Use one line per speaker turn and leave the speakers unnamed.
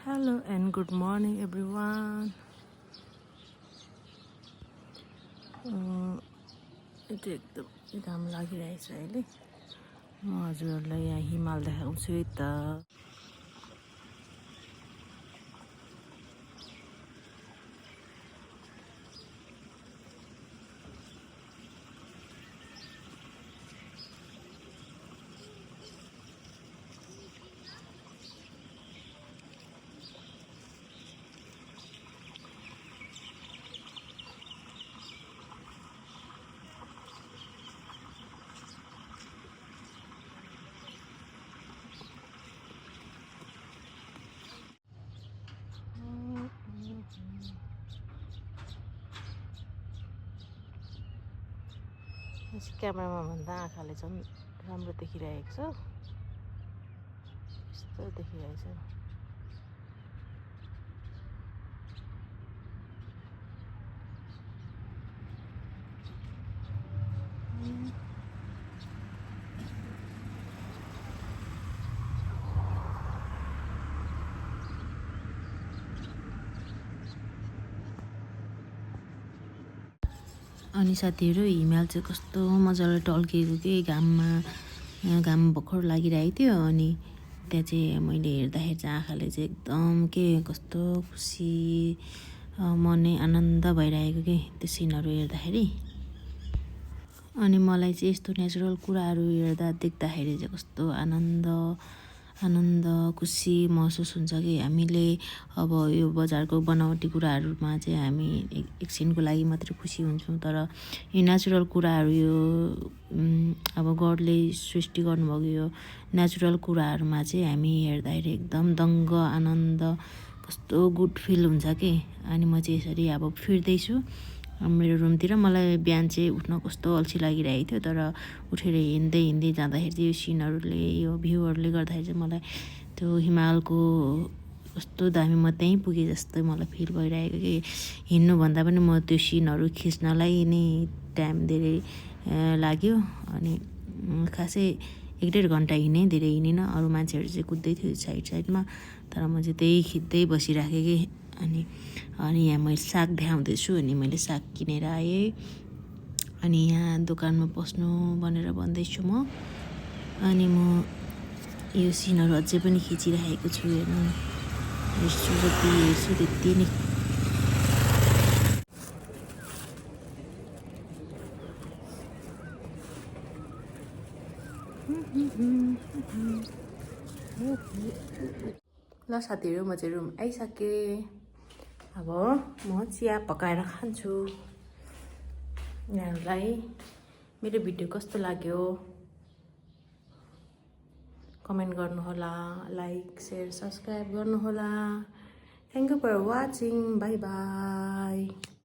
Hello and good morning everyone. Itu एकदम घाम लागिरहेछ अहिले म हजुरहरूलाई यहाँ हिमाल देखाउँछु है त क्यामेरामा भन्दा आँखाले झन् राम्रो देखिरहेको छ यस्तो देखिरहेछ अनि साथीहरु हिमाल चाहिँ कस्तो मजाले टल्किएको के घाम भर्खर लागिरहेको थियो अनि त्यहाँ चाहिँ मैले हेर्दाखेरि चाहिँ आँखाले चाहिँ एकदम के कस्तो खुसी मनै आनन्द भइरहेको के त्यो सिनहरु हेर्दाखेरि अनि मलाई चाहिँ यस्तो नेचुरल कुराहरु हेर्दा देख्दाखेरि चाहिँ कस्तो आनन्द खुसी महसुस हुन्छ कि हामीले अब यो बजारको बनावटी कुराहरुमा चाहिँ हामी एकछिनको लागि मात्र खुसी हुन्छौं तर यो नेचुरल कुराहरु यो अब गडले सृष्टि गर्नुभएको यो नेचुरल कुराहरुमा चाहिँ हामी हेर्दाखेरि एकदम दङ्ग आनन्द कस्तो गुड फिल हुन्छ के अनि म चाहिँ यसरी अब फिर्दै छु मेरो रुमतिर मलाई बिहान चाहिँ उठ्न कस्तो अल्छी लागिरहेको थियो तर उठेर हिँड्दै जाँदाखेरि चाहिँ यो सिनहरुले यो भ्यूहरुले गर्दाखेरि चाहिँ मलाई त्यो हिमालको कस्तो दामी म त्यही पुगे जस्तो मलाई फिल भइरहेको कि हिँड्नु भन्दा पनि म त्यो सिनहरु खिच्नलाई नै टाइम धेरै लाग्यो अनि खासै 1.5 घण्टा हिँडे धेरै हिँडिन अरु मान्छेहरु चाहिँ कुद्दै थियो साइडमा तर म चाहिँ त्यही खिच्दै बसिराखे के अनि यहाँ मैले साग देखाउँदै छु अनि मैले साग किनेर आए अनि यहाँ दोकानमा पस्नु भनेर भन्दै छु म अनि म यो सिनहरु अझै पनि खिचिरहेको छु हेर्नु यसो जति हेर्छु त्यति नै ल साथीहरु म चाहिँ रुम आइसके अब म चिया पकाएर खान्छु यहाँहरुलाई मेरो भिडियो कस्तो लाग्यो कमेन्ट गर्नु होला लाइक शेयर सब्स्क्राइब गर्नु होला thank you for watching bye by